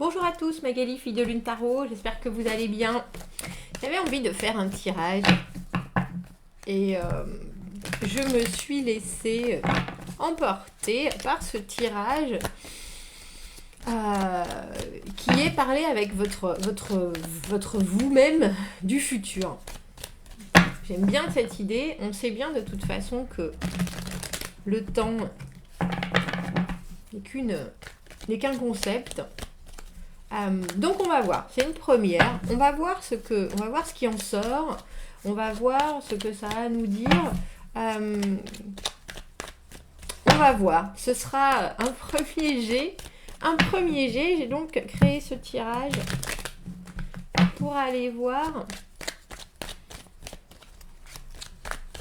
Bonjour à tous, Magali, fille de Lune Tarot, j'espère que vous allez bien. J'avais envie de faire un tirage et je me suis laissée emporter par ce tirage qui est parlé avec votre vous-même du futur. J'aime bien cette idée, on sait bien de toute façon que le temps n'est qu'un concept. Donc on va voir, c'est une première, on va voir ce qui en sort, on va voir ce que ça a à nous dire, on va voir, ce sera un premier jet, j'ai donc créé ce tirage pour aller voir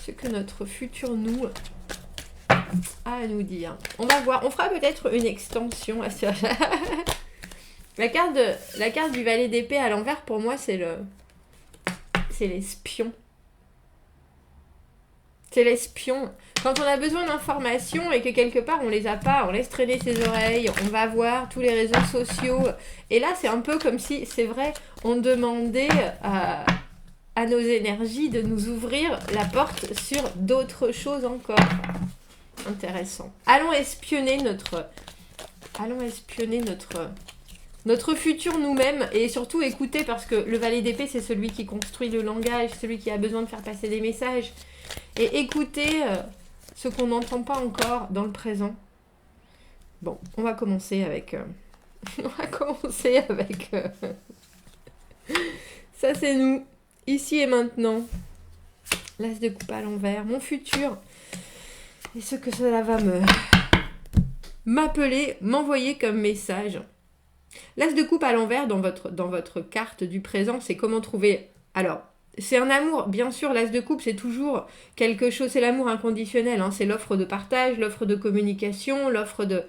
ce que notre futur nous a à nous dire. On va voir, on fera peut-être une extension à ce La carte du valet d'épée à l'envers, pour moi, c'est l'espion. C'est l'espion. Quand on a besoin d'informations et que quelque part on les a pas, on laisse traîner ses oreilles, on va voir tous les réseaux sociaux. Et là, c'est un peu comme si, c'est vrai, on demandait à nos énergies de nous ouvrir la porte sur d'autres choses encore. Intéressant. Allons espionner notre futur nous-mêmes et surtout écouter, parce que le valet d'épée, c'est celui qui construit le langage, celui qui a besoin de faire passer des messages. Et écouter ce qu'on n'entend pas encore dans le présent. Bon, on va commencer avec... ça, c'est nous. Ici et maintenant. L'as de coupe à l'envers. Mon futur. Et ce que cela va m'appeler, m'envoyer comme message. L'as de coupe à l'envers dans votre carte du présent, c'est comment trouver... Alors, c'est un amour, bien sûr, l'as de coupe, c'est toujours quelque chose, c'est l'amour inconditionnel, hein, c'est l'offre de partage, l'offre de communication, l'offre de...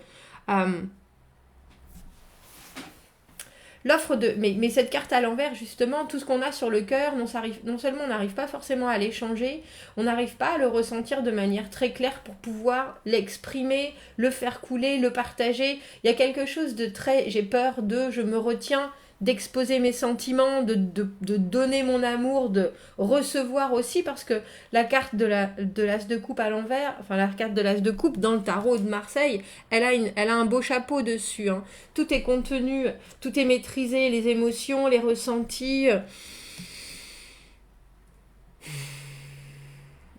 Mais cette carte à l'envers, justement, tout ce qu'on a sur le cœur, non seulement on n'arrive pas forcément à l'échanger, on n'arrive pas à le ressentir de manière très claire pour pouvoir l'exprimer, le faire couler, le partager. Il y a quelque chose de très... J'ai peur je me retiens d'exposer mes sentiments, de donner mon amour, de recevoir aussi, parce que la carte de l'as de coupe à l'envers, enfin la carte de l'as de coupe dans le tarot de Marseille, elle a un beau chapeau dessus, hein. Tout est contenu, tout est maîtrisé, les émotions, les ressentis.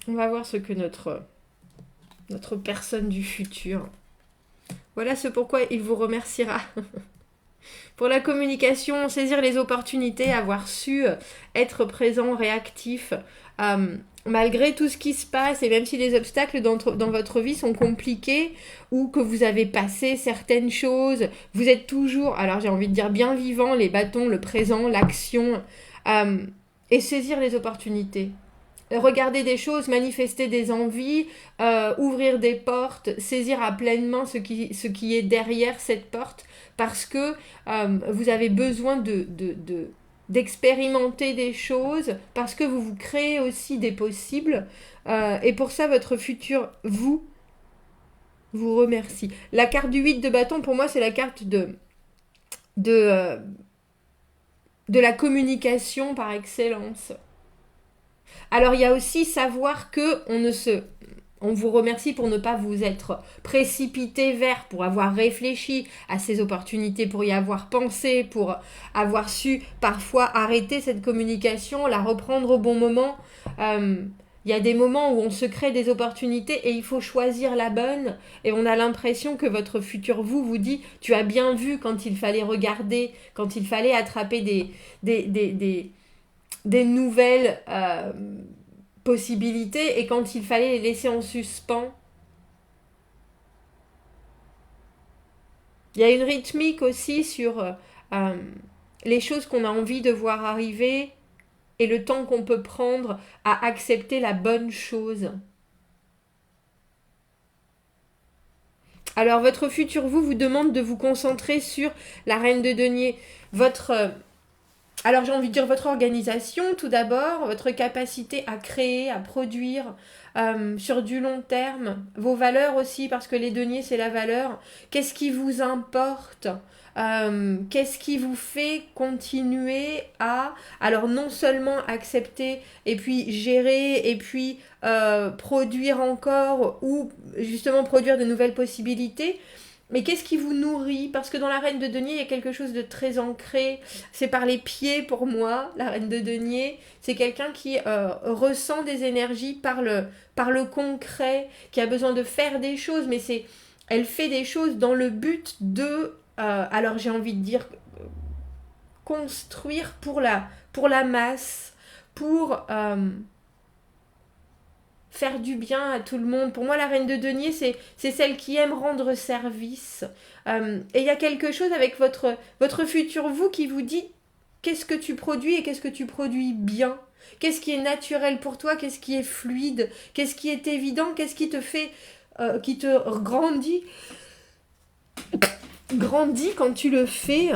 On va voir ce que notre personne du futur... Voilà ce pourquoi il vous remerciera. Pour la communication, saisir les opportunités, avoir su être présent, réactif, malgré tout ce qui se passe, et même si les obstacles dans votre vie sont compliqués, ou que vous avez passé certaines choses, vous êtes toujours, alors j'ai envie de dire bien vivant, les bâtons, le présent, l'action, et saisir les opportunités. Regarder des choses, manifester des envies, ouvrir des portes, saisir à pleine main ce qui est derrière cette porte, parce que vous avez besoin d'expérimenter des choses, parce que vous créez aussi des possibles, et pour ça votre futur vous remercie. La carte du 8 de bâton, pour moi, c'est la carte de la communication par excellence. Alors, il y a aussi savoir que on vous remercie pour ne pas vous être précipité vers, pour avoir réfléchi à ces opportunités, pour y avoir pensé, pour avoir su parfois arrêter cette communication, la reprendre au bon moment. Il y a des moments où on se crée des opportunités et il faut choisir la bonne, et on a l'impression que votre futur vous dit « tu as bien vu quand il fallait regarder, quand il fallait attraper des nouvelles possibilités et quand il fallait les laisser en suspens. » Il y a une rythmique aussi sur les choses qu'on a envie de voir arriver et le temps qu'on peut prendre à accepter la bonne chose. Alors, votre futur vous demande de vous concentrer sur la reine de denier. Alors j'ai envie de dire votre organisation tout d'abord, votre capacité à créer, à produire sur du long terme, vos valeurs aussi, parce que les deniers c'est la valeur. Qu'est-ce qui vous importe? Qu'est-ce qui vous fait continuer à, alors non seulement accepter et puis gérer et puis produire encore ou justement produire de nouvelles possibilités, mais qu'est-ce qui vous nourrit? Parce que dans la reine de denier, il y a quelque chose de très ancré. C'est par les pieds pour moi, la reine de denier. C'est quelqu'un qui ressent des énergies par le concret, qui a besoin de faire des choses, mais elle fait des choses dans le but de, alors j'ai envie de dire, construire pour la masse, pour faire du bien à tout le monde. Pour moi, la reine de denier, c'est celle qui aime rendre service. Et il y a quelque chose avec votre futur vous qui vous dit qu'est-ce que tu produis et qu'est-ce que tu produis bien. Qu'est-ce qui est naturel pour toi, qu'est-ce qui est fluide, qu'est-ce qui est évident, qu'est-ce qui te fait, qui te grandit quand tu le fais.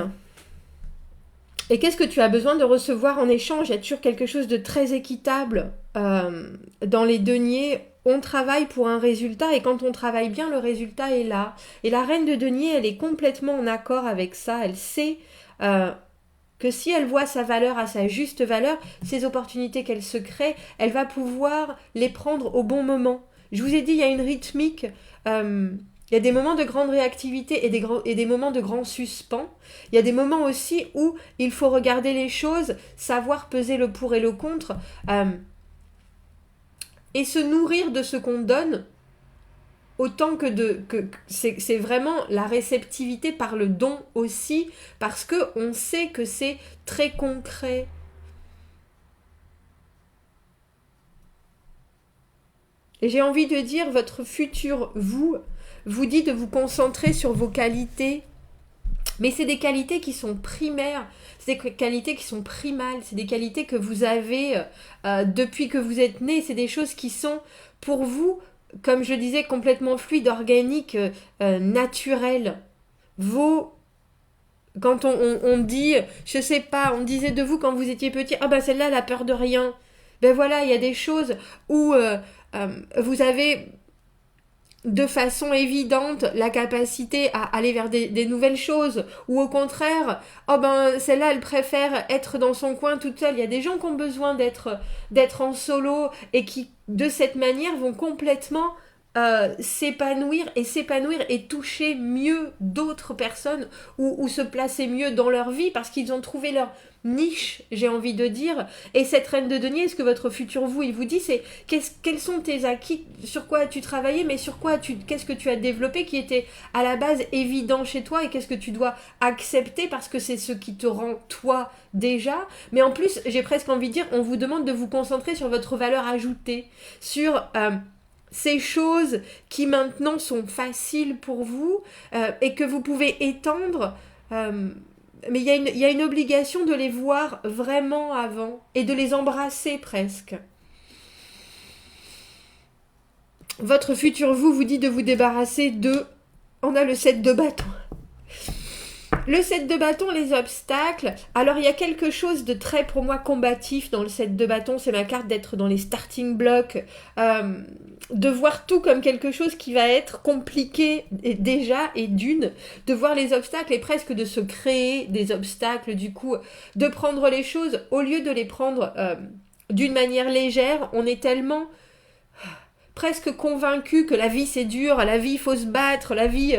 Et qu'est-ce que tu as besoin de recevoir en échange? Il y a toujours quelque chose de très équitable. Dans les deniers, on travaille pour un résultat et quand on travaille bien, le résultat est là. Et la reine de denier, elle est complètement en accord avec ça. Elle sait que si elle voit sa valeur à sa juste valeur, ces opportunités qu'elle se crée, elle va pouvoir les prendre au bon moment. Je vous ai dit, il y a une rythmique. Il y a des moments de grande réactivité et des moments de grand suspens. Il y a des moments aussi où il faut regarder les choses, savoir peser le pour et le contre, et se nourrir de ce qu'on donne, autant que c'est vraiment la réceptivité par le don aussi, parce qu'on sait que c'est très concret. Et j'ai envie de dire, votre futur vous dit de vous concentrer sur vos qualités, mais c'est des qualités qui sont primaires, c'est des qualités qui sont primales, c'est des qualités que vous avez depuis que vous êtes né, c'est des choses qui sont pour vous, comme je disais, complètement fluides, organiques, naturelles. Quand on dit, je sais pas, on disait de vous quand vous étiez petit, ah ben celle-là elle a peur de rien. Ben voilà, il y a des choses où vous avez de façon évidente la capacité à aller vers des nouvelles choses, ou au contraire, oh ben celle-là elle préfère être dans son coin toute seule. Il y a des gens qui ont besoin d'être en solo et qui de cette manière vont complètement s'épanouir et toucher mieux d'autres personnes ou se placer mieux dans leur vie parce qu'ils ont trouvé leur niche, j'ai envie de dire. Et cette reine de denier, ce que votre futur vous, il vous dit, c'est quels sont tes acquis, sur quoi as-tu travaillé, mais qu'est-ce que tu as développé qui était à la base évident chez toi et qu'est-ce que tu dois accepter parce que c'est ce qui te rend toi déjà. Mais en plus, j'ai presque envie de dire, on vous demande de vous concentrer sur votre valeur ajoutée, sur ces choses qui maintenant sont faciles pour vous et que vous pouvez étendre. Mais il y a une obligation de les voir vraiment avant et de les embrasser presque. Votre futur vous dit de vous débarrasser de... On a le 7 de bâton. Le 7 de bâton, les obstacles. Alors, il y a quelque chose de très, pour moi, combatif dans le 7 de bâton. C'est ma carte d'être dans les starting blocks. De voir tout comme quelque chose qui va être compliqué déjà et de voir les obstacles et presque de se créer des obstacles, du coup, de prendre les choses, au lieu de les prendre d'une manière légère, on est tellement presque convaincu que la vie c'est dur, la vie il faut se battre, la vie...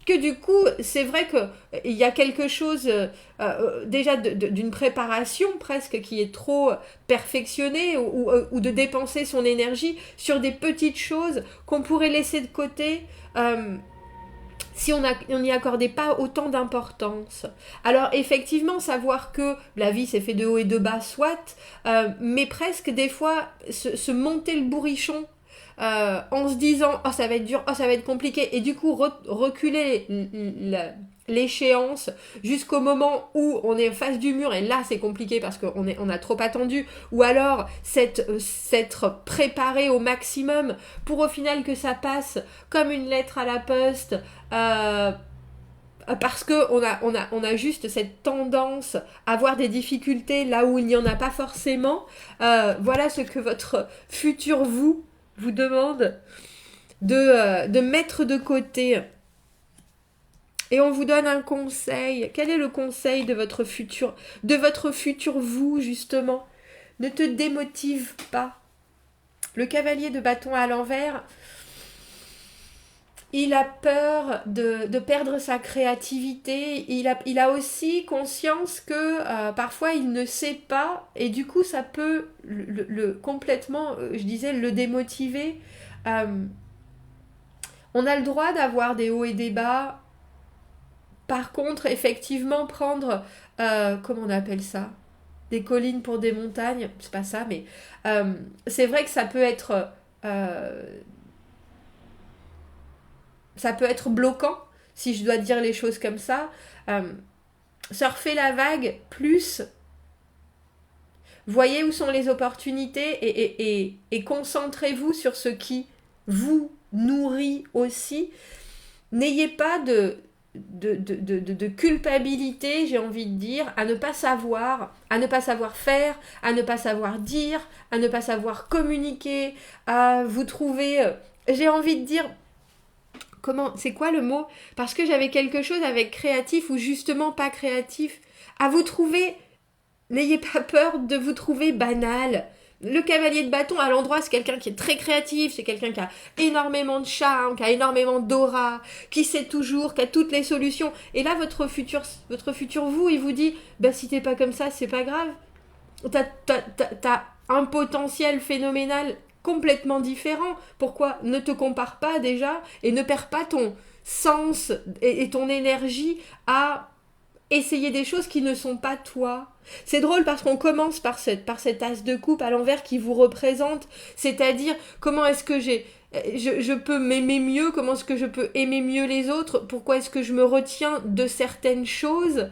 que du coup, c'est vrai qu'il y a quelque chose déjà d'une préparation presque qui est trop perfectionnée ou de dépenser son énergie sur des petites choses qu'on pourrait laisser de côté si on n'y accordait pas autant d'importance. Alors effectivement, savoir que la vie c'est fait de haut et de bas, soit, mais presque des fois se monter le bourrichon en se disant oh ça va être dur, oh ça va être compliqué et du coup reculer l'échéance jusqu'au moment où on est face du mur et là c'est compliqué parce qu'on a trop attendu ou alors s'être préparé au maximum pour au final que ça passe comme une lettre à la poste parce qu'on a juste cette tendance à voir des difficultés là où il n'y en a pas forcément. Voilà ce que votre futur vous demande de mettre de côté. Et on vous donne un conseil. Quel est le conseil de votre futur vous, justement? Ne te démotive pas. Le cavalier de bâton à l'envers, il a peur de perdre sa créativité. Il a aussi conscience que parfois il ne sait pas. Et du coup, ça peut complètement, je disais, le démotiver. On a le droit d'avoir des hauts et des bas. Par contre, effectivement, prendre, comment on appelle ça? Des collines pour des montagnes, c'est pas ça, mais c'est vrai que ça peut être bloquant, si je dois dire les choses comme ça. Surfer la vague, plus voyez où sont les opportunités et concentrez-vous sur ce qui vous nourrit aussi. N'ayez pas de culpabilité, j'ai envie de dire, à ne pas savoir faire, à ne pas savoir dire, à ne pas savoir communiquer, à vous trouver, j'ai envie de dire, c'est quoi le mot? Parce que j'avais quelque chose avec créatif ou justement pas créatif, à vous trouver, n'ayez pas peur de vous trouver banal. Le cavalier de bâton, à l'endroit, c'est quelqu'un qui est très créatif, c'est quelqu'un qui a énormément de charme, qui a énormément d'aura, qui sait toujours, qui a toutes les solutions. Et là, votre futur vous, il vous dit, si t'es pas comme ça, c'est pas grave. T'as un potentiel phénoménal complètement différent. Pourquoi? Ne te compare pas déjà et ne perds pas ton sens et ton énergie à essayer des choses qui ne sont pas toi. C'est drôle parce qu'on commence par cet as de coupe à l'envers qui vous représente, c'est-à-dire comment est-ce que je peux m'aimer mieux, comment est-ce que je peux aimer mieux les autres, pourquoi est-ce que je me retiens de certaines choses,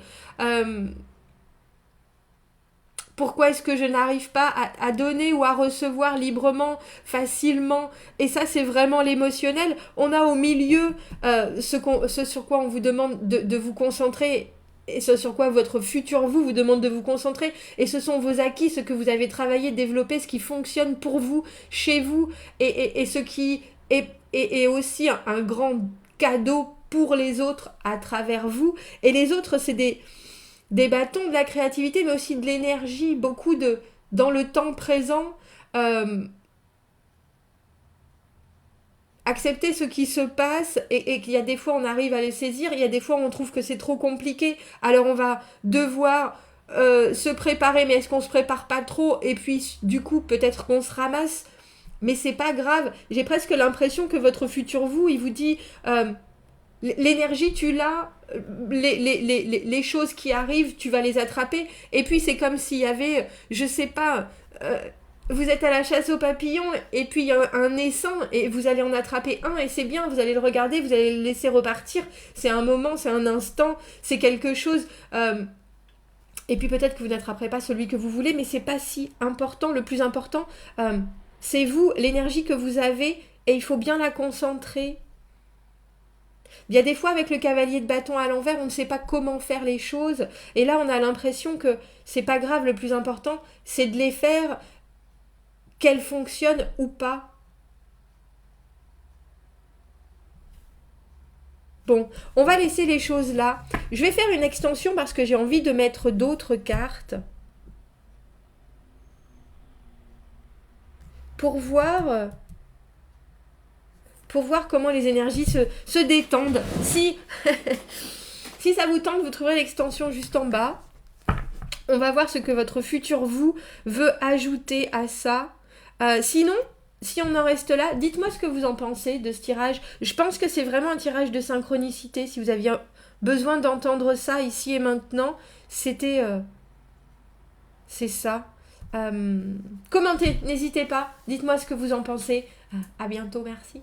pourquoi est-ce que je n'arrive pas à donner ou à recevoir librement, facilement. Et ça, c'est vraiment l'émotionnel. On a au milieu ce sur quoi on vous demande de vous concentrer, et ce sur quoi votre futur vous demande de vous concentrer, et ce sont vos acquis, ce que vous avez travaillé, développé, ce qui fonctionne pour vous, chez vous, et ce qui est aussi un grand cadeau pour les autres à travers vous. Et les autres, c'est des bâtons de la créativité, mais aussi de l'énergie, beaucoup dans le temps présent. Accepter ce qui se passe et qu'il y a des fois on arrive à les saisir, il y a des fois on trouve que c'est trop compliqué, alors on va devoir se préparer, mais est-ce qu'on se prépare pas trop, et puis du coup peut-être qu'on se ramasse, mais c'est pas grave. J'ai presque l'impression que votre futur vous, il vous dit l'énergie tu l'as, les choses qui arrivent tu vas les attraper, et puis c'est comme s'il y avait, je sais pas, vous êtes à la chasse aux papillons et puis il y a un essaim et vous allez en attraper un et c'est bien, vous allez le regarder, vous allez le laisser repartir, c'est un moment, c'est un instant, c'est quelque chose, et puis peut-être que vous n'attraperez pas celui que vous voulez, mais c'est pas si important. Le plus important, c'est vous, l'énergie que vous avez, et il faut bien la concentrer. Il y a des fois avec le cavalier de bâton à l'envers, on ne sait pas comment faire les choses, et là on a l'impression que c'est pas grave, le plus important c'est de les faire, qu'elles fonctionnent ou pas. Bon, on va laisser les choses là. Je vais faire une extension parce que j'ai envie de mettre d'autres cartes. Pour voir comment les énergies se détendent. Si ça vous tente, vous trouverez l'extension juste en bas. On va voir ce que votre futur vous veut ajouter à ça. Sinon, si on en reste là, dites-moi ce que vous en pensez de ce tirage. Je pense que c'est vraiment un tirage de synchronicité. Si vous aviez besoin d'entendre ça ici et maintenant, c'est ça. Commentez, n'hésitez pas. Dites-moi ce que vous en pensez. À bientôt, merci.